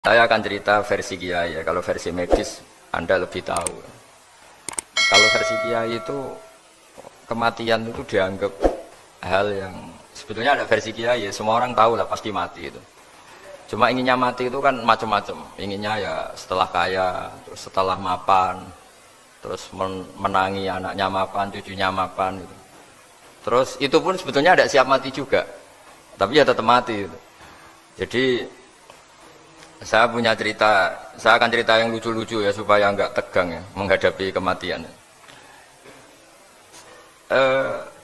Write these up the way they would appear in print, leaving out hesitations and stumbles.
Saya akan cerita versi Kiai ya, kalau versi medis Anda lebih tahu. Kalau versi Kiai itu kematian itu dianggap hal yang sebetulnya ada versi Kiai ya, semua orang tahu lah pasti mati itu. Cuma inginnya mati itu kan macam-macam. Inginnya ya setelah kaya, terus setelah mapan, terus menangi anaknya mapan, cucunya mapan gitu. Terus itu pun sebetulnya ada siap mati juga, tapi ya tetap mati gitu. Jadi saya punya cerita, saya akan cerita yang lucu-lucu ya supaya nggak tegang ya menghadapi kematian.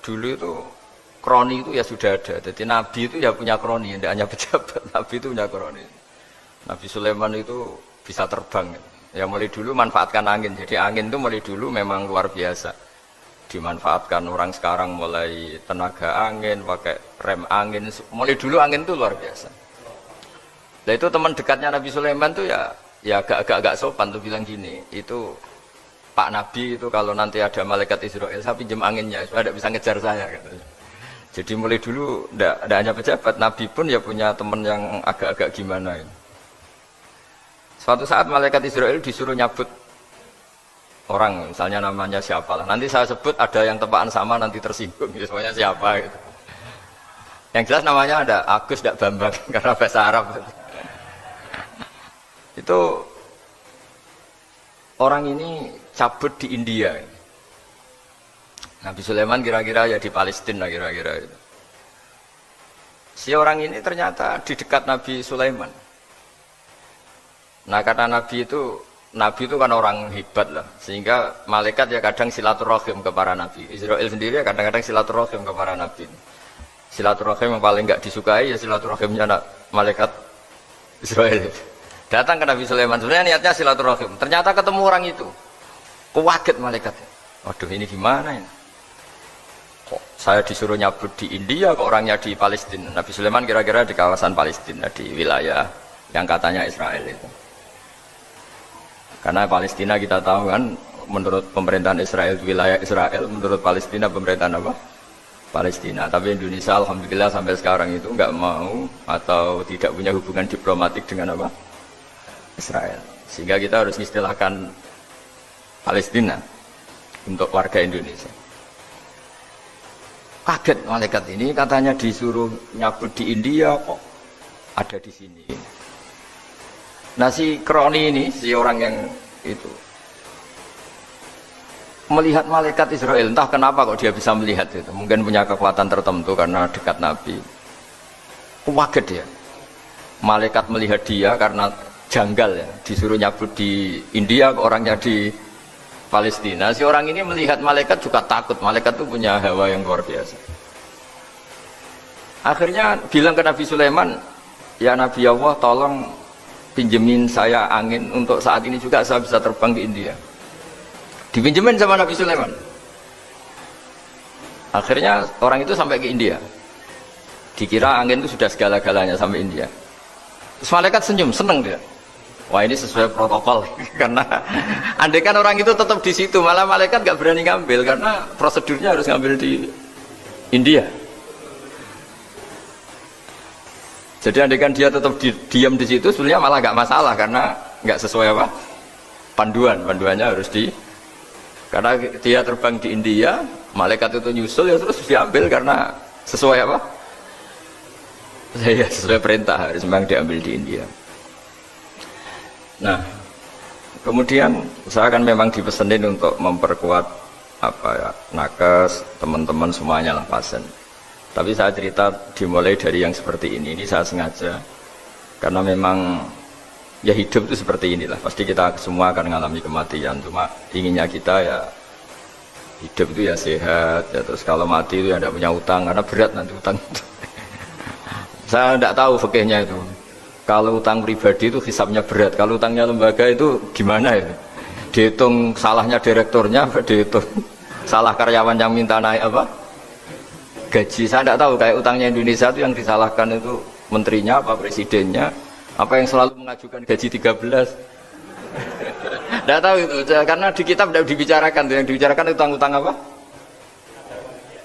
Dulu itu kroni itu ya sudah ada, jadi Nabi itu ya punya kroni, tidak hanya pejabat, Nabi itu punya kroni. Nabi Sulaiman itu bisa terbang, ya mulai dulu manfaatkan angin, jadi angin itu mulai dulu memang luar biasa, dimanfaatkan orang sekarang mulai tenaga angin, pakai rem angin, mulai dulu angin itu luar biasa. Nah itu teman dekatnya Nabi Sulaiman tuh ya agak sopan tuh bilang gini, itu Pak Nabi itu kalau nanti ada malaikat Israel saya pinjam anginnya supaya tidak bisa ngejar saya katanya. Jadi mulai dulu tidak hanya pejabat, Nabi pun ya punya teman yang agak-agak gimana ini. Suatu saat malaikat Israel disuruh nyabut orang, misalnya namanya siapa lah, nanti saya sebut ada yang tepaan sama nanti tersinggung, misalnya siapa gitu. Yang jelas namanya ada Agus tidak Bambang karena bahasa Arab. Itu orang ini cabut di India. Nabi Sulaiman kira-kira ya di Palestina kira-kira itu. Si orang ini ternyata di dekat Nabi Sulaiman. Nah karena Nabi itu kan orang hebat lah, sehingga malaikat ya kadang silaturahim ke para nabi. Israel sendiri ya kadang-kadang silaturahim ke para nabi. Silaturahim yang paling nggak disukai ya silaturahimnya malaikat Israel. Datang ke Nabi Sulaiman, sebenarnya niatnya silaturahim. Ternyata ketemu orang itu, kaget malaikat. Waduh ini gimana ini? Kok saya disuruh nyabut di India, kok orangnya di Palestina? Nabi Sulaiman kira-kira di kawasan Palestina, di wilayah yang katanya Israel itu. Karena Palestina kita tahu kan, menurut pemerintahan Israel wilayah Israel, menurut Palestina pemerintahan apa? Palestina. Tapi Indonesia alhamdulillah sampai sekarang itu nggak mau atau tidak punya hubungan diplomatik dengan apa? Israel. Sehingga kita harus istilahkan Palestina untuk warga Indonesia. Kaget malaikat ini, katanya disuruh nyabut di India kok ada di sini. Nah si kroni ini, si orang yang itu melihat malaikat Israel, entah kenapa kok dia bisa melihat itu, mungkin punya kekuatan tertentu karena dekat Nabi. Kaget dia, malaikat melihat dia karena janggal ya, disuruh nyabut di India, orangnya di Palestina. Si orang ini melihat malaikat juga takut, malaikat itu punya hawa yang luar biasa. Akhirnya bilang ke Nabi Sulaiman, ya Nabi Allah tolong pinjemin saya angin untuk saat ini juga saya bisa terbang ke India. Dipinjemin sama Nabi Sulaiman. Akhirnya orang itu sampai ke India, dikira angin itu sudah segala-galanya sampai India. Terus malaikat senyum, seneng dia. Wah ini sesuai protokol karena andai kan orang itu tetap di situ malah malaikat nggak berani ngambil karena prosedurnya harus ngambil di India. Jadi andai kan dia tetap diam di situ sebenarnya malah nggak masalah karena nggak sesuai apa panduannya harus karena dia terbang di India, malaikat itu nyusul ya terus diambil karena sesuai apa? Ya sesuai perintah harus memang diambil di India. Nah, kemudian saya akan memang dipesenin untuk memperkuat apa ya, nakes, teman-teman semuanya lah pasien. Tapi saya cerita dimulai dari yang seperti ini saya sengaja karena memang ya hidup itu seperti inilah. Pasti kita semua akan mengalami kematian. Cuma inginnya kita ya hidup itu ya sehat. Ya, terus kalau mati itu ya tidak punya utang karena berat nanti utang. Saya tidak tahu fikihnya itu. Kalau utang pribadi itu hisabnya berat. Kalau utangnya lembaga itu gimana itu? Dihitung salahnya direkturnya, dihitung salah karyawan yang minta naik apa? Gaji. Saya tidak tahu kayak utangnya Indonesia itu yang disalahkan itu menterinya apa presidennya, apa yang selalu mengajukan gaji 13. Tidak tahu itu karena di kitab tidak dibicarakan. Yang dibicarakan utang-utang apa?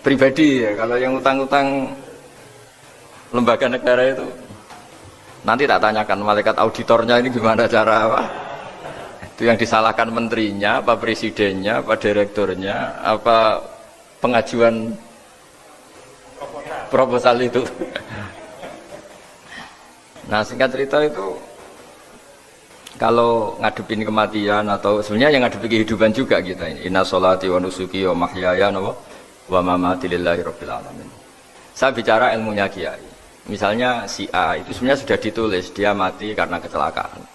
Pribadi ya. Kalau yang utang-utang lembaga negara itu Nanti tak tanyakan malaikat auditornya ini gimana cara apa? Itu yang disalahkan menterinya, apa presidennya, apa direkturnya, apa pengajuan proposal itu. Nah singkat cerita itu kalau ngadepin kematian atau sebenarnya yang ngadepin kehidupan juga kita ini. Inna sholati wa nusuki wa mahyaya wa mamati lillahi rabbil alamin. Saya bicara ilmunya kiai. Misalnya si A itu sebenarnya sudah ditulis dia mati karena kecelakaan.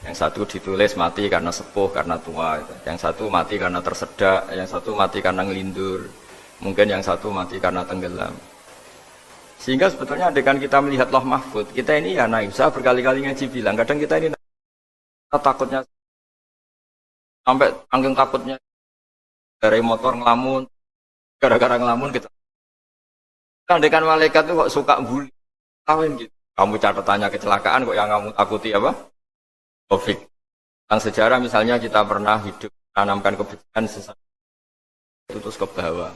Yang satu ditulis mati karena sepuh, karena tua. Yang satu mati karena tersedak, yang satu mati karena ngelindur. Mungkin yang satu mati karena tenggelam. Sehingga sebetulnya adegan kita melihat Lauh Mahfud, kita ini ya naif. Saya berkali-kali ngaji bilang, kadang kita ini takutnya sampai angking takutnya dari motor ngelamun, gara-gara ngelamun kita. Adegan malaikat itu kok suka bully. Kawin gitu. Kamu catatannya kecelakaan kok yang kamu takuti apa? Covid. Tentang sejarah misalnya kita pernah hidup menanamkan kebencian sesuatu itu terus ke bawah.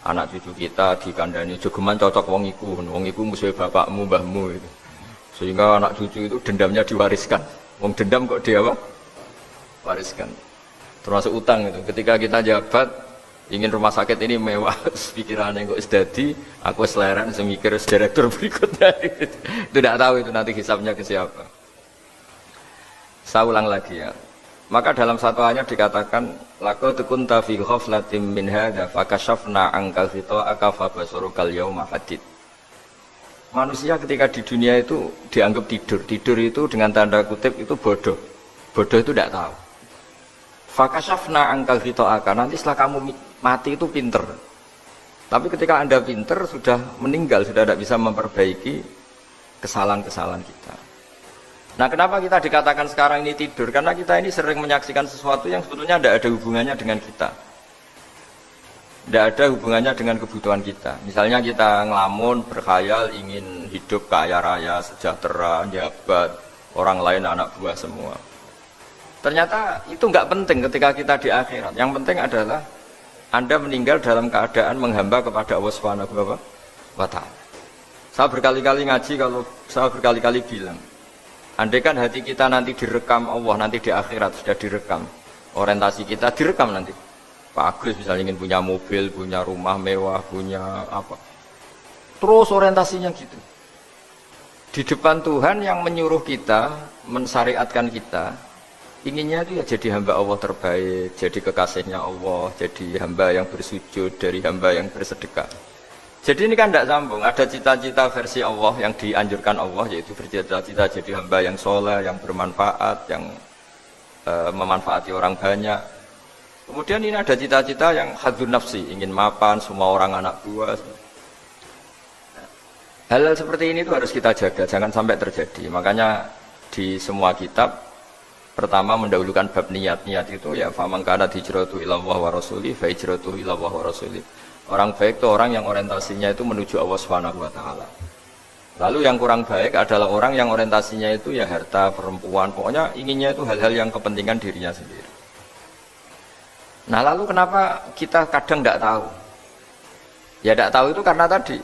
Anak cucu kita dikandani jogeman cocok wong iku musuh bapakmu, mbahmu itu. Sehingga anak cucu itu dendamnya diwariskan. Wong dendam kok dia apa? Wariskan. Termasuk utang itu. Ketika kita jabat ingin rumah sakit ini mewah, pikirannya kok sedadi, aku seleran semikir direktur berikutnya. Itu tidak tahu itu nanti hisabnya ke siapa. Saya ulang lagi ya. Maka dalam satu ayat dikatakan laqad kunta fi ghaflatin min hadza fakashafna ankal ghita'aka fabasarukal yauma hadid. Manusia ketika di dunia itu dianggap tidur. Tidur itu dengan tanda kutip itu bodoh. Bodoh itu tidak tahu. Fakashafna ankal ghita'aka, nanti setelah kamu mati itu pinter. Tapi ketika Anda pinter sudah meninggal, sudah tidak bisa memperbaiki kesalahan-kesalahan kita. Nah kenapa kita dikatakan sekarang ini tidur? Karena kita ini sering menyaksikan sesuatu yang sebetulnya tidak ada hubungannya dengan kita. Tidak ada hubungannya dengan kebutuhan kita. Misalnya kita ngelamun, berkhayal, ingin hidup kaya raya, sejahtera, jabat, orang lain anak buah semua. Ternyata itu nggak penting ketika kita di akhirat. Yang penting adalah Anda meninggal dalam keadaan menghamba kepada Allah Subhanahu wa Ta'ala. Saya berkali-kali ngaji, kalau saya berkali-kali bilang, andai kan hati kita nanti direkam Allah, nanti di akhirat sudah direkam, orientasi kita direkam nanti. Pak Agus misalnya ingin punya mobil, punya rumah mewah, punya apa, terus orientasinya gitu. Di depan Tuhan yang menyuruh kita, mensyariatkan kita, inginnya itu ya jadi hamba Allah terbaik, jadi kekasihnya Allah, jadi hamba yang bersujud, dari hamba yang bersedekah. Jadi ini kan tidak sambung, ada cita-cita versi Allah yang dianjurkan Allah, yaitu bercita-cita jadi hamba yang soleh, yang bermanfaat, yang memanfaati orang banyak. Kemudian ini ada cita-cita yang hadzun nafsi, ingin mapan, semua orang anak buah. Hal-hal seperti ini itu harus kita jaga, jangan sampai terjadi. Makanya di semua kitab, pertama mendahulukan bab niat itu ya faman kana hijratu ila Allah wa rasuli fa hijratu ila Allah wa rasuli. Orang baik itu orang yang orientasinya itu menuju Allah Subhanahu wa Ta'ala. Lalu yang kurang baik adalah orang yang orientasinya itu ya harta, perempuan, pokoknya inginnya itu hal-hal yang kepentingan dirinya sendiri. Nah lalu kenapa kita kadang tidak tahu? Ya tidak tahu itu karena tadi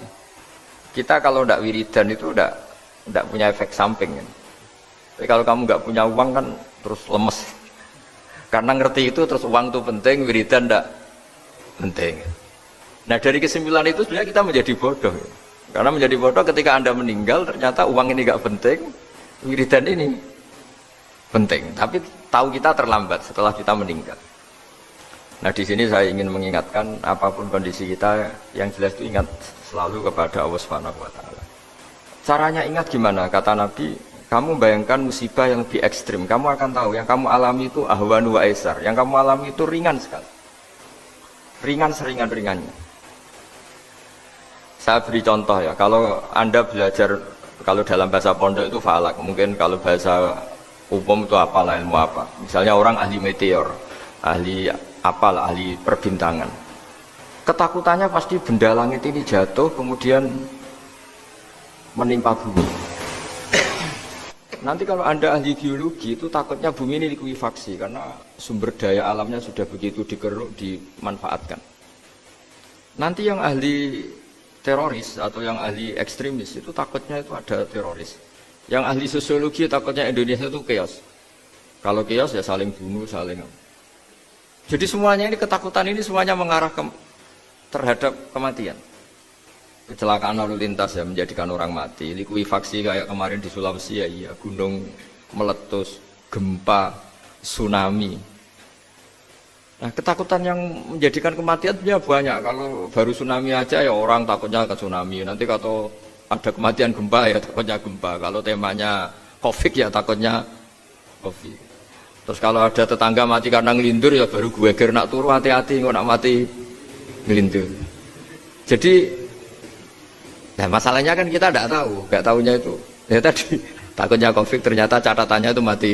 kita kalau tidak wiridan itu tidak punya efek samping kan? Tapi kalau kamu nggak punya uang kan terus lemes. Karena ngerti itu terus uang itu penting, wiridan tidak penting. Nah dari kesimpulan itu sebenarnya kita menjadi bodoh. Karena menjadi bodoh ketika Anda meninggal ternyata uang ini nggak penting, wiridan ini penting. Tapi tahu kita terlambat setelah kita meninggal. Nah di sini saya ingin mengingatkan apapun kondisi kita, yang jelas itu ingat selalu kepada Allah Subhanahu wa Ta'ala. Caranya ingat gimana? Kata Nabi, kamu bayangkan musibah yang lebih ekstrim, kamu akan tahu yang kamu alami itu ahwanu wa aisar, yang kamu alami itu ringan sekali, ringan seringan-ringannya. Saya beri contoh ya, kalau Anda belajar, kalau dalam bahasa pondok itu falak, mungkin kalau bahasa umum itu apalah, ilmu apa, misalnya orang ahli meteor, ahli apalah, ahli perbintangan, ketakutannya pasti benda langit ini jatuh kemudian menimpa bumi. Nanti kalau Anda ahli geologi itu takutnya bumi ini likuifaksi karena sumber daya alamnya sudah begitu dikeruk, dimanfaatkan. Nanti yang ahli teroris atau yang ahli ekstremis itu takutnya itu ada teroris. Yang ahli sosiologi takutnya Indonesia itu chaos. Kalau chaos ya saling bunuh, saling. Jadi semuanya ini ketakutan ini semuanya mengarah terhadap kematian. Kecelakaan lalu lintas ya menjadikan orang mati. Likuifaksi kayak kemarin di Sulawesi ya, iya, gunung meletus, gempa, tsunami. Nah, ketakutan yang menjadikan kematian ya banyak. Kalau baru tsunami aja ya orang takutnya ke tsunami. Nanti kalau ada kematian gempa ya takutnya gempa. Kalau temanya Covid ya takutnya Covid. Terus kalau ada tetangga mati karena ngelindur ya baru gue ger nak turu hati-hati kok nak mati ngelindur. Jadi nah masalahnya kan kita tidak tahu, nggak tahunya itu. Ya tadi takutnya Covid ternyata catatannya itu mati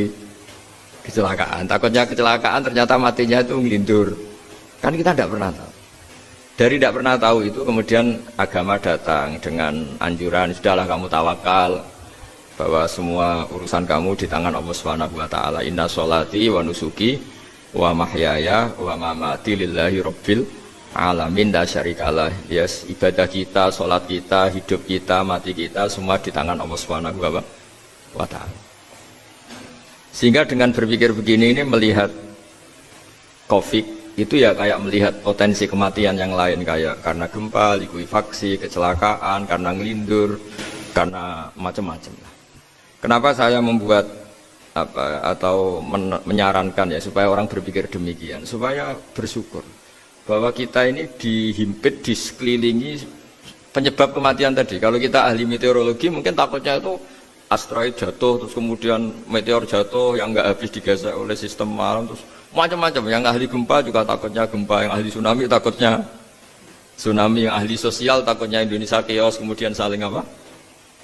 kecelakaan. Takutnya kecelakaan ternyata matinya itu ngelindur. Kan kita tidak pernah tahu. Dari tidak pernah tahu itu kemudian agama datang dengan anjuran sudahlah kamu tawakal bahwa semua urusan kamu di tangan Allah Subhanahu wa taala. Inna sholati wa nusuki wa mahyaya wa mamati lillahi rabbil alamin la syarikalah. Yes, ibadah kita, sholat kita, hidup kita, mati kita semua di tangan Allah Subhanahu wa taala. Sehingga dengan berpikir begini ini melihat Covid itu ya kayak melihat potensi kematian yang lain kayak karena gempa, likuifaksi, kecelakaan, karena ngelindur, karena macam-macam. Kenapa saya membuat atau menyarankan ya supaya orang berpikir demikian, supaya bersyukur bahwa kita ini dihimpit, disekelilingi penyebab kematian tadi. Kalau kita ahli meteorologi mungkin takutnya itu asteroid jatuh, terus kemudian meteor jatuh yang nggak habis digesek oleh sistem alam, terus macam-macam. Yang ahli gempa juga takutnya gempa, yang ahli tsunami takutnya tsunami, yang ahli sosial takutnya Indonesia chaos, kemudian saling apa?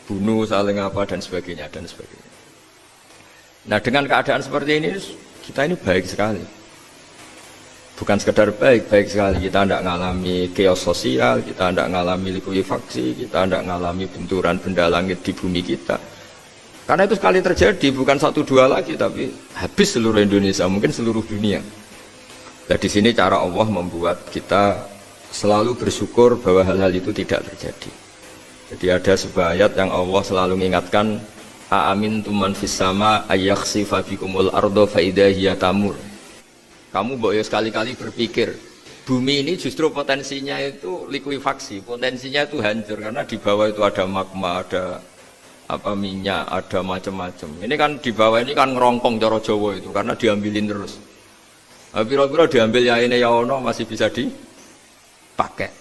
Bunuh, saling apa dan sebagainya dan sebagainya. Nah dengan keadaan seperti ini kita ini baik sekali. Bukan sekedar baik, baik sekali. Kita tidak mengalami chaos sosial, kita tidak mengalami likuifaksi, kita tidak mengalami benturan benda langit di bumi kita. Karena itu sekali terjadi, bukan 1-2 lagi, tapi habis seluruh Indonesia, mungkin seluruh dunia. Nah di sini cara Allah membuat kita selalu bersyukur bahwa hal-hal itu tidak terjadi. Jadi ada sebuah ayat yang Allah selalu mengingatkan, Aamintum man fis sama ayakhsifa bikumul ardo fa idza hiya tamur. Kamu boleh sekali-kali berpikir, bumi ini justru potensinya itu likuifaksi, potensinya itu hancur karena di bawah itu ada magma, ada apa minyak, ada macam-macam. Ini kan di bawah ini kan ngerongkong cara Jawa itu karena diambilin terus. Pira-pira diambil ya ini ya ono masih bisa dipakai.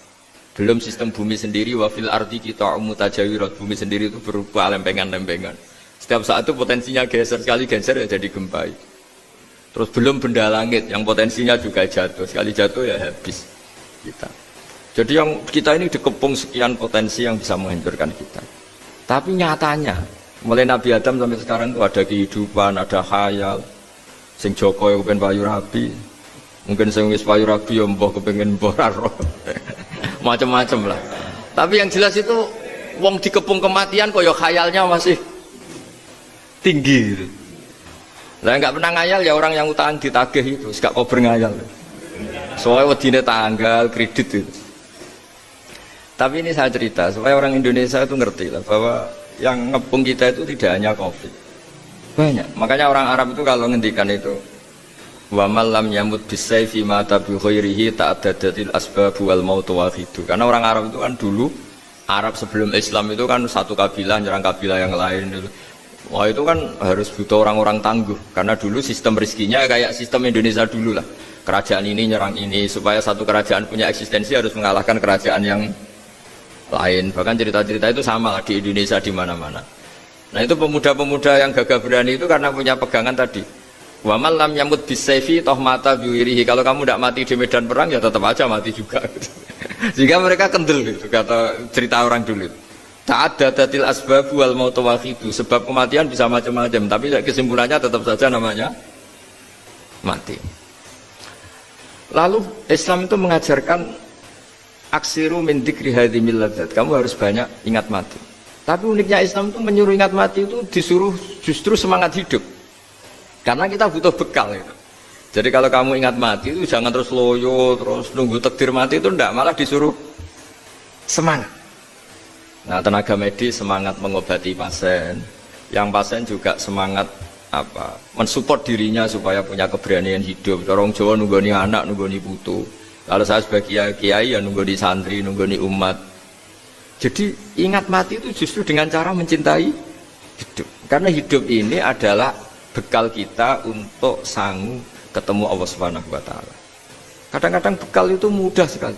Belum sistem bumi sendiri, wafil ardi kita mutajawirat, bumi sendiri itu berupa lempengan-lempengan. Setiap saat itu potensinya geser, sekali geser ya jadi gempa. Terus belum benda langit yang potensinya juga jatuh, sekali jatuh ya habis kita. Jadi yang kita ini dikepung sekian potensi yang bisa menghancurkan kita. Tapi nyatanya, mulai Nabi Adam sampai sekarang itu ada kehidupan, ada khayal. Sing Joko yang kepengen payu rabi, mungkin sing wis payu rabi ya mbah kepengen mbah roh. Macam-macam lah. Tapi yang jelas itu wong dikepung kematian kok ya khayalnya masih tinggi. Lah enggak pernah ngayal ya orang yang utang ditagih itu, gak kober ngayal. Soalnya wedine tanggal kredit itu. Tapi ini saya cerita supaya orang Indonesia itu ngerti lah bahwa yang ngepung kita itu tidak hanya Covid. Banyak. Makanya orang Arab itu kalau ngendikan itu wa man lam yamut bisayfi mata bi khairihi ta'addadatil asbab wal maut wahidu. Karena orang Arab itu kan dulu Arab sebelum Islam itu kan satu kabilah nyerang kabilah yang lain dulu. Wah itu kan harus butuh orang-orang tangguh karena dulu sistem rezekinya kayak sistem Indonesia dulu lah. Kerajaan ini nyerang ini supaya satu kerajaan punya eksistensi harus mengalahkan kerajaan yang lain. Bahkan cerita-cerita itu sama lah di Indonesia di mana-mana. Nah itu pemuda-pemuda yang gagah berani itu karena punya pegangan tadi. Wa man lam yamut bisayfi toh mata biwirihi. Kalau kamu tidak mati di medan perang ya tetap aja mati juga. Sehingga mereka kendel gitu kata cerita orang dulu. Ta'addadatil asbab wal maut wahidu. Sebab kematian bisa macam-macam, tapi kesimpulannya tetap saja namanya mati. Lalu Islam itu mengajarkan aksiru min dzikri hadhimil ladzat. Kamu harus banyak ingat mati. Tapi uniknya Islam itu menyuruh ingat mati itu disuruh justru semangat hidup. Karena kita butuh bekal itu. Jadi kalau kamu ingat mati itu jangan terus loyo, terus nunggu takdir mati itu enggak, malah disuruh semangat. Nah tenaga medis semangat mengobati pasien, Yang pasien juga semangat apa mensupport dirinya supaya punya keberanian hidup. Orang Jawa nunggoni anak, nunggoni putu. Kalau saya sebagai kiai ya nunggoni santri, nunggoni umat. Jadi ingat mati itu justru dengan cara mencintai hidup. Karena hidup ini adalah bekal kita untuk sanggup ketemu Allah Subhanahu wa taala. Kadang-kadang bekal itu mudah sekali.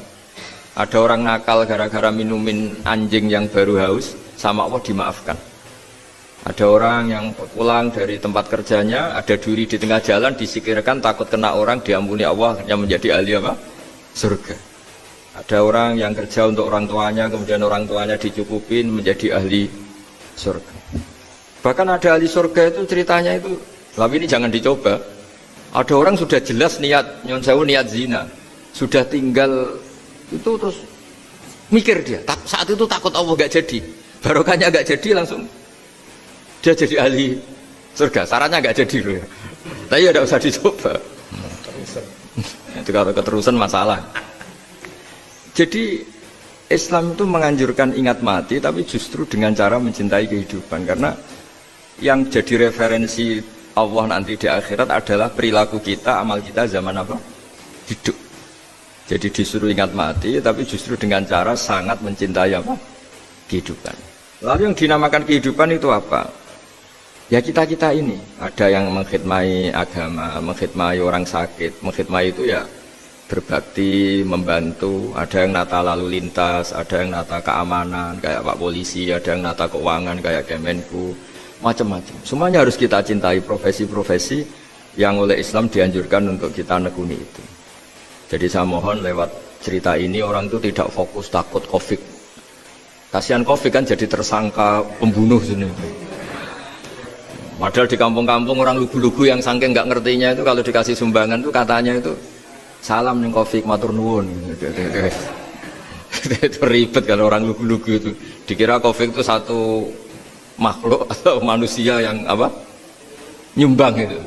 Ada orang nakal gara-gara minumin anjing yang baru haus, sama Allah dimaafkan. Ada orang yang pulang dari tempat kerjanya, ada duri di tengah jalan, disikirkan takut kena orang, diampuni Allah, yang menjadi ahli apa? Surga. Ada orang yang kerja untuk orang tuanya, kemudian orang tuanya dicukupin menjadi ahli surga. Bahkan ada ahli surga itu ceritanya itu, tapi ini jangan dicoba. Ada orang sudah jelas niat, nyon sewu niat zina, sudah tinggal itu terus mikir dia, saat itu takut Allah gak jadi, barokahnya gak jadi langsung dia jadi ahli surga. Sarannya gak jadi loh ya, tapi ya tidak usah dicoba. Itu kalau keterusan masalah. Jadi Islam itu menganjurkan ingat mati, tapi justru dengan cara mencintai kehidupan. Karena yang jadi referensi Allah nanti di akhirat adalah perilaku kita, amal kita zaman apa? Hidup. Jadi disuruh ingat mati, tapi justru dengan cara sangat mencintai apa? Kehidupan. Lalu yang dinamakan kehidupan itu apa? Ya kita-kita ini. Ada yang mengkhidmati agama, mengkhidmati orang sakit. Mengkhidmati itu ya berbakti, membantu. Ada yang nata lalu lintas, ada yang nata keamanan kayak Pak Polisi, ada yang nata keuangan kayak Kemenku, macam-macam. Semuanya harus kita cintai, profesi-profesi yang oleh Islam dianjurkan untuk kita nekuni itu. Jadi saya mohon lewat cerita ini orang itu tidak fokus takut COVID. Kasihan COVID kan jadi tersangka pembunuh sini. Padahal di kampung-kampung orang lugu-lugu yang saking nggak ngertinya itu kalau dikasih sumbangan itu katanya itu salam nih COVID matur nuwun. Itu ribet kalau orang lugu-lugu itu. Dikira COVID itu satu makhluk atau manusia yang apa? Nyumbang itu.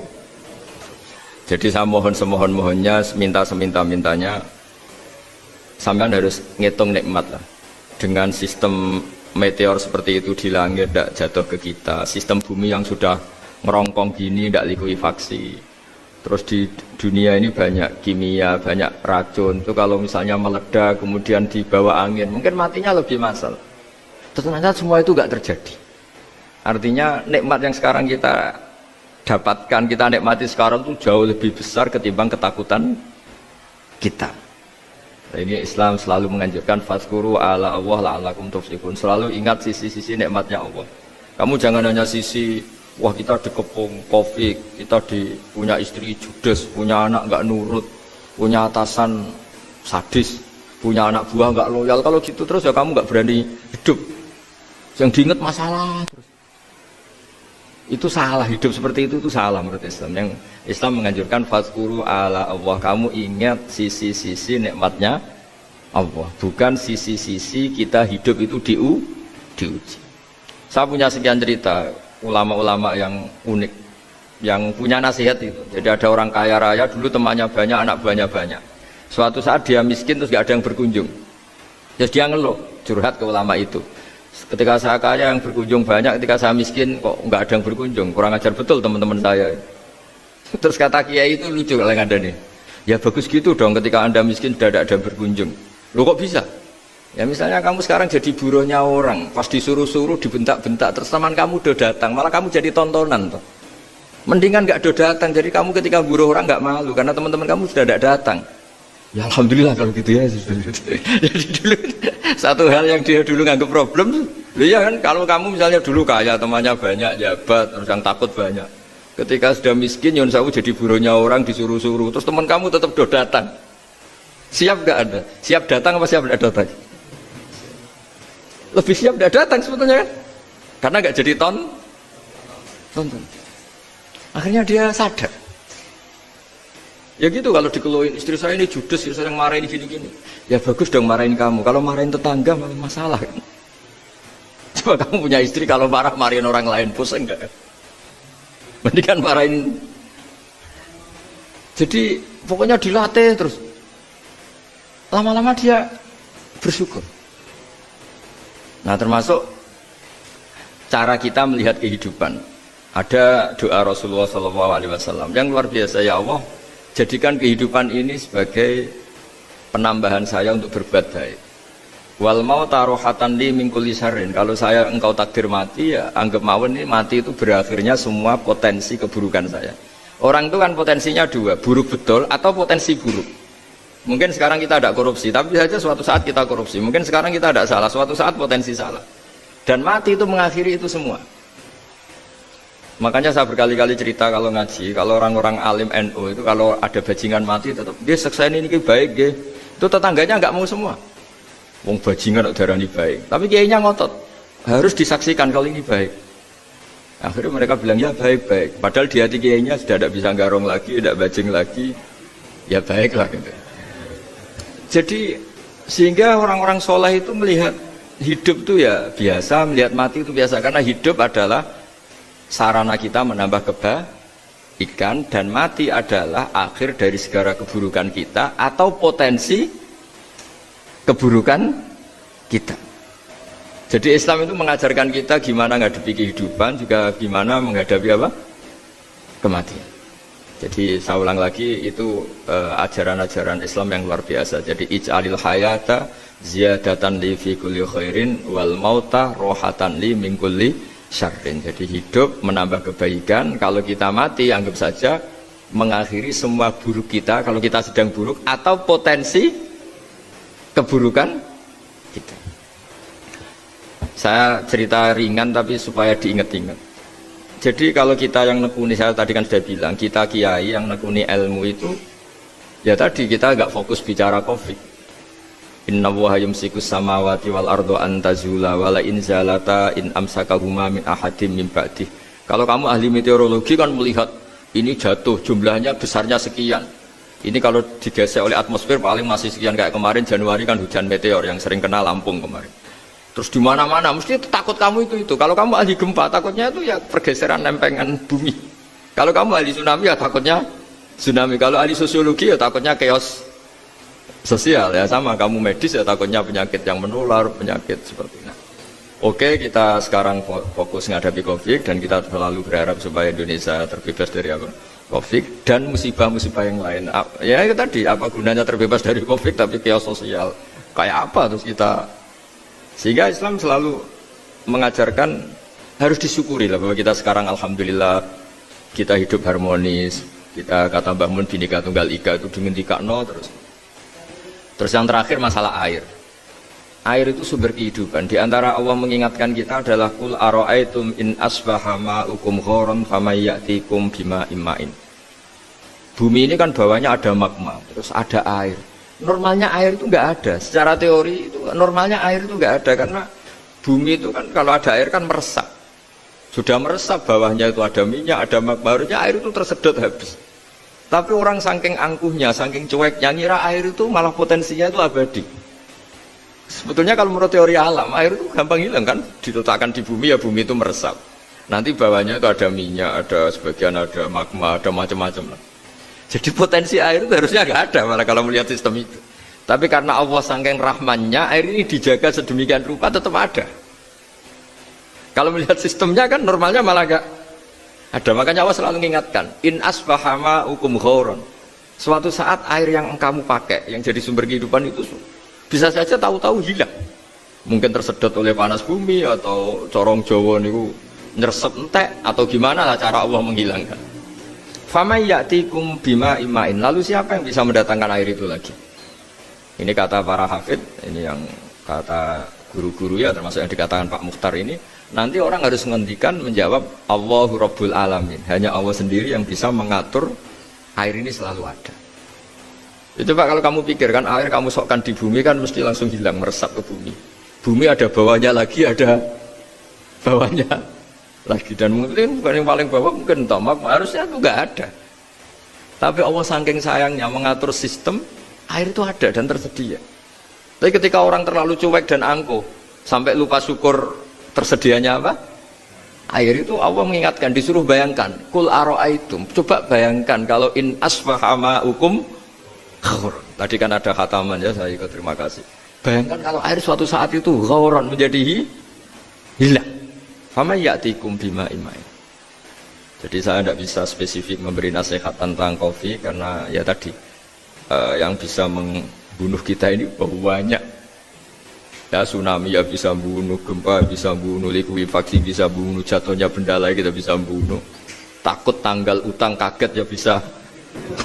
Jadi saya mohon semohon-mohonnya, minta seminta-mintanya, sampean harus ngitung nikmat lah. Dengan sistem meteor seperti itu di langit tidak jatuh ke kita, sistem bumi yang sudah ngerongkong gini tidak likuifaksi. Terus di dunia ini banyak kimia, banyak racun. Itu kalau misalnya meledak kemudian dibawa angin, mungkin matinya lebih massal. Ternyata semua itu tidak terjadi. Artinya nikmat yang sekarang kita dapatkan, kita nikmati sekarang itu jauh lebih besar ketimbang ketakutan kita. Nah, ini Islam selalu menganjurkan fazkuru ala Allah la'allakum tuflihun. Selalu ingat sisi-sisi nikmatnya Allah. Kamu jangan hanya sisi wah kita dikepung Covid, kita punya istri judes, punya anak nggak nurut, punya atasan sadis, punya anak buah nggak loyal. Kalau gitu terus ya kamu nggak berani hidup. Yang diingat masalah terus. Itu salah, hidup seperti itu salah menurut Islam. Yang Islam menganjurkan fazkuru ala Allah, kamu ingat sisi-sisi nikmatnya Allah, bukan sisi-sisi kita hidup itu diuji. Saya punya sekian cerita ulama-ulama yang unik, yang punya nasihat itu. Jadi ada orang kaya raya dulu temannya banyak, anak buahnya banyak. Suatu saat dia miskin terus gak ada yang berkunjung. Terus dia ngeluh, curhat ke ulama itu. Ketika saya kaya yang berkunjung banyak, ketika saya miskin kok nggak ada yang berkunjung, kurang ajar betul teman-teman saya. Terus kata kiai itu lucu kalau yang ada nih, ya bagus gitu dong ketika anda miskin sudah ada yang berkunjung. Loh kok bisa? Ya misalnya kamu sekarang jadi buruhnya orang, pas disuruh-suruh dibentak-bentak, terus teman kamu udah datang, malah kamu jadi tontonan toh. Mendingan nggak udah datang, jadi kamu ketika buruh orang nggak malu karena teman-teman kamu sudah tidak datang. Ya alhamdulillah kalau gitu ya. Jadi dulu satu hal yang dia dulu nganggap problem, ya kan kalau kamu misalnya dulu kaya temannya banyak jabat, terus yang takut banyak. Ketika sudah miskin, yon sawu jadi buruhnya orang disuruh-suruh, terus teman kamu tetap do datang. Siap nggak Anda? Siap datang apa siap tidak datang? Lebih siap tidak datang sebetulnya kan? Karena nggak jadi tonton. Akhirnya dia sadar. Ya gitu kalau dikeluhin istri saya ini judes, sering marahin gini-gini. Ya bagus dong marahin kamu. Kalau marahin tetangga malah masalah. Coba kamu punya istri kalau marahin orang lain pusing enggak? Mendingan marahin. Jadi pokoknya dilatih terus. Lama-lama dia bersyukur. Nah termasuk cara kita melihat kehidupan. Ada doa Rasulullah SAW yang luar biasa, ya Allah, jadikan kehidupan ini sebagai penambahan saya untuk berbuat baik. Wal mauta rohatan li min kulli syarrin. Kalau saya engkau takdir mati, ya anggap mawon ini mati itu berakhirnya semua potensi keburukan saya. Orang itu kan potensinya dua, buruk betul atau potensi buruk. Mungkin sekarang kita ada korupsi, tapi saja suatu saat kita korupsi. Mungkin sekarang kita ada salah, suatu saat potensi salah. Dan mati itu mengakhiri itu semua. Makanya saya berkali-kali cerita kalau ngaji, kalau orang-orang alim NU itu kalau ada bajingan mati tetap dia seksen ini baik, dia. Itu tetangganya nggak mau semua. Wong bajingan darah ini baik, tapi kiainya ngotot harus disaksikan kalau ini baik. Akhirnya mereka bilang ya baik-baik, padahal di hati kiainya sudah tidak bisa garong lagi, tidak bajing lagi, ya baiklah gitu. Jadi sehingga orang-orang soleh itu melihat hidup itu ya biasa, melihat mati itu biasa, karena hidup adalah sarana kita menambah kebaikan dan mati adalah akhir dari segala keburukan kita atau potensi keburukan kita. Jadi Islam itu mengajarkan kita gimana menghadapi kehidupan, juga gimana menghadapi apa? Kematian. Jadi saya ulang lagi, itu ajaran-ajaran Islam yang luar biasa. Jadi ij'alil hayata ziyadatan li fi kulli khairin wal mauta rohatan li min kulli syarrin. Jadi hidup menambah kebaikan, kalau kita mati anggap saja mengakhiri semua buruk kita kalau kita sedang buruk atau potensi keburukan kita. Saya cerita ringan tapi supaya diingat-ingat. Jadi kalau kita yang nekuni, saya tadi kan sudah bilang, kita kiai yang nekuni ilmu itu, ya tadi kita agak fokus bicara COVID. Inna Allaha yumsikus samawati wal ardo antazula wala in zalata in amsakahuma min ahadim min ba'dih. Kalau kamu ahli meteorologi kan melihat ini jatuh jumlahnya besarnya sekian. Ini kalau digesek oleh atmosfer paling masih sekian, kayak kemarin Januari kan hujan meteor yang sering kena Lampung kemarin. Terus di mana-mana mesti takut kamu itu. Kalau kamu ahli gempa takutnya itu ya pergeseran lempengan bumi. Kalau kamu ahli tsunami ya takutnya tsunami. Kalau ahli sosiologi ya takutnya chaos sosial, ya sama. Kamu medis ya takutnya penyakit yang menular, penyakit seperti itu. Oke, kita sekarang fokus menghadapi COVID dan kita selalu berharap supaya Indonesia terbebas dari apa? COVID dan musibah-musibah yang lain. Ya itu tadi, apa gunanya terbebas dari COVID tapi chaos sosial kayak apa terus kita. Sehingga Islam selalu mengajarkan harus disyukuri lah bahwa kita sekarang alhamdulillah kita hidup harmonis. Kita kata Mbah Mun Bhinneka Tunggal Ika itu dingendikakno terus yang terakhir masalah air. Air itu sumber kehidupan. Di antara Allah mengingatkan kita adalah qul ara'aitum in asbaha ma'ukum ghoron famayyatikum bima'in ma'in. Bumi ini kan bawahnya ada magma, terus ada air. Normalnya air itu enggak ada. Secara teori itu normalnya air itu enggak ada karena bumi itu kan kalau ada air kan meresap. Sudah meresap, bawahnya itu ada minyak, ada magma, harusnya air itu tersedot habis. Tapi orang saking angkuhnya, saking cueknya ngira air itu malah potensinya itu abadi. Sebetulnya kalau menurut teori alam, air itu gampang hilang kan, diletakkan di bumi ya bumi itu meresap. Nanti bawahnya itu ada minyak, ada sebagian ada magma, ada macam-macam. Jadi potensi air itu harusnya nggak ada malah kalau melihat sistem itu. Tapi karena Allah saking rahmannya, air ini dijaga sedemikian rupa tetap ada. Kalau melihat sistemnya kan normalnya malah nggak ada. Makanya Allah selalu mengingatkan, in asbahama ukum ghoron. Suatu saat air yang kamu pakai, yang jadi sumber kehidupan itu bisa saja tahu-tahu hilang. Mungkin tersedot oleh panas bumi atau corong Jawa niku nyeresep entek atau gimana lah cara Allah menghilangkan. Famay ya'tikum bima imain. Lalu siapa yang bisa mendatangkan air itu lagi? Ini kata para hafid, ini yang kata guru-guru ya termasuk yang dikatakan Pak Mukhtar ini. Nanti orang harus menghentikan menjawab Allahu Rabbul Alamin. Hanya Allah sendiri yang bisa mengatur air ini selalu ada. Itu Pak, kalau kamu pikirkan air kamu sokkan di bumi kan mesti langsung hilang, meresap ke bumi. Bumi ada bawahnya lagi, ada bawahnya lagi. Dan mungkin bukan yang paling bawah, mungkin tomak, harusnya itu nggak ada. Tapi Allah saking sayangnya mengatur sistem, air itu ada dan tersedia. Tapi ketika orang terlalu cuek dan angkuh, sampai lupa syukur tersedianya apa? Air itu Allah mengingatkan, disuruh bayangkan. Kul aro'aitum, coba bayangkan kalau in asfahama hukum. Tadi kan ada khataman ya, saya ikut terima kasih. Bayangkan kalau air suatu saat itu ghauron menjadi hilang. Fama ya'tikum bima imai. Jadi saya tidak bisa spesifik memberi nasihat tentang kopi karena ya tadi yang bisa membunuh kita ini banyak. Ya tsunami ya bisa bunuh, gempa bisa bunuh, likuifaksi bisa bunuh, jatuhnya benda lain kita bisa bunuh. Takut tanggal utang kaget ya bisa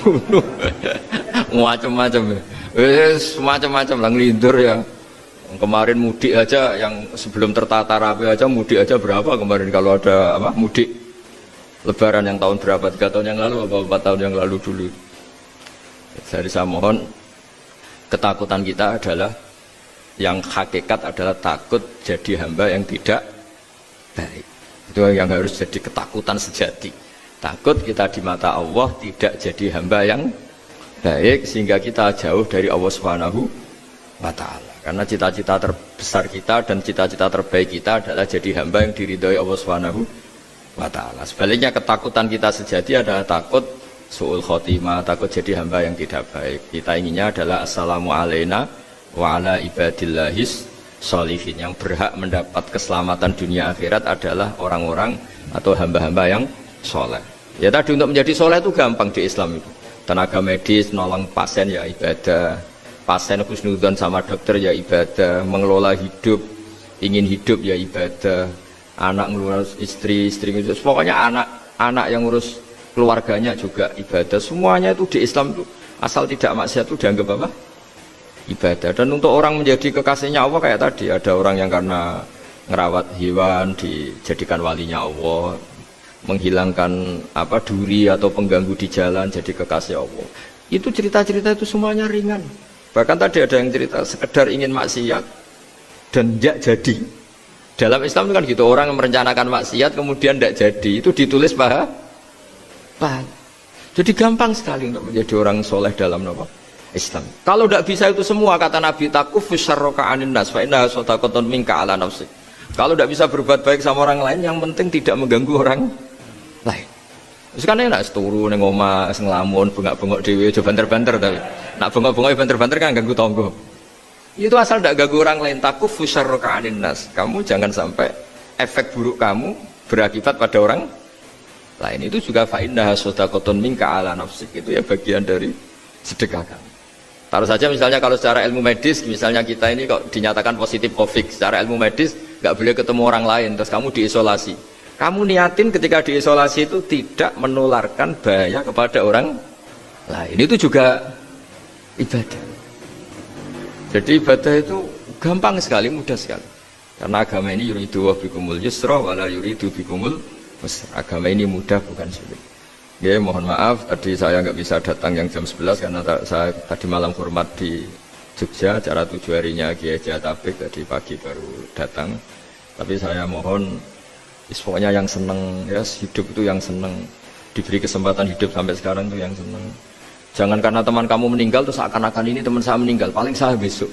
bunuh. Macam-macam ya. Semacam-macam lah ngelindur ya. Kemarin mudik aja yang sebelum tertata rapi aja mudik aja berapa kemarin kalau ada apa mudik Lebaran yang tahun berapa 3 tahun yang lalu atau 4 tahun yang lalu dulu. Jadi saya mohon ketakutan kita adalah yang hakikat adalah takut jadi hamba yang tidak baik. Itu yang harus jadi ketakutan sejati. Takut kita di mata Allah tidak jadi hamba yang baik sehingga kita jauh dari Allah Subhanahu wa ta'ala. Karena cita-cita terbesar kita dan cita-cita terbaik kita adalah jadi hamba yang diridhoi Allah Subhanahu wa ta'ala. Sebaliknya ketakutan kita sejati adalah takut su'ul khotimah, takut jadi hamba yang tidak baik. Kita inginnya adalah assalamu alaina wa ala ibadillahis sholihin. Yang berhak mendapat keselamatan dunia akhirat adalah orang-orang atau hamba-hamba yang soleh. Ya tadi untuk menjadi soleh itu gampang di Islam itu. Tenaga medis, nolong pasien ya ibadah. Pasien husnudzon sama dokter ya ibadah. Mengelola hidup, ingin hidup ya ibadah. Anak ngurus istri, istri ngurus. Pokoknya anak yang ngurus keluarganya juga ibadah. Semuanya itu di Islam itu asal tidak maksiat itu dianggap apa? Ibadah. Dan untuk orang menjadi kekasihnya Allah kayak tadi, ada orang yang karena ngerawat hewan dijadikan walinya Allah, menghilangkan apa duri atau pengganggu di jalan jadi kekasih Allah. Itu cerita-cerita itu semuanya ringan. Bahkan tadi ada yang cerita sekedar ingin maksiat dan tidak jadi. Dalam Islam itu kan gitu, orang yang merencanakan maksiat kemudian tidak jadi, itu ditulis pahala. Jadi gampang sekali untuk menjadi orang soleh dalam Islam. Kalau tidak bisa itu semua, kata Nabi, takufus syarroka anin nas fa innaha sadaqatun minka ala nafsik. Kalau tidak bisa berbuat baik sama orang lain, yang penting tidak mengganggu orang lain. Terus kan enak turu ning omah ngelamun bengak-bengok dhewe aja banter-banter tapi nak bengok-bengok banter-banter kan ganggu tangga. Itu asal tidak ganggu orang lain. Takufus syarroka anin nas. Kamu jangan sampai efek buruk kamu berakibat pada orang lain. Itu juga fa innaha sadaqatun minka ala nafsik. Itu ya bagian dari sedekah kamu. Taruh saja misalnya kalau secara ilmu medis, misalnya kita ini kok dinyatakan positif COVID, secara ilmu medis nggak boleh ketemu orang lain, terus kamu diisolasi. Kamu niatin ketika diisolasi itu tidak menularkan bahaya kepada orang lain. Itu juga ibadah. Jadi ibadah itu gampang sekali, mudah sekali. Karena agama ini yuridu wa bikumul yusra wala yuridu bikumul usra. Agama ini mudah bukan sulit. Ya, mohon maaf tadi saya nggak bisa datang yang jam 11 karena saya tadi malam hormat di Jogja, acara 7 harinya Kiai Tabik, tadi pagi baru datang. Tapi saya mohon pokoknya yang seneng ya, hidup itu yang seneng, diberi kesempatan hidup sampai sekarang itu yang seneng. Jangan karena teman kamu meninggal terus seakan-akan ini teman saya meninggal, paling saya besok.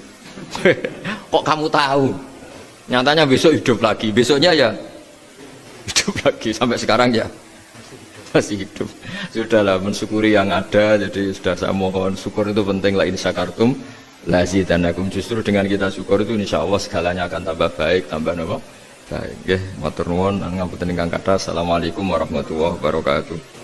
Kok kamu tahu? Nyatanya besok hidup lagi, besoknya ya hidup lagi, sampai sekarang ya masih hidup. Sudahlah, mensyukuri yang ada. Jadi sudah saya mohon, syukur itu penting. La in syakartum lazidanakum. Justru dengan kita syukur itu insya Allah segalanya akan tambah baik, tambah baik. Matur nuwun, ngapunten ingkang kathah. Assalamualaikum warahmatullahi wabarakatuh.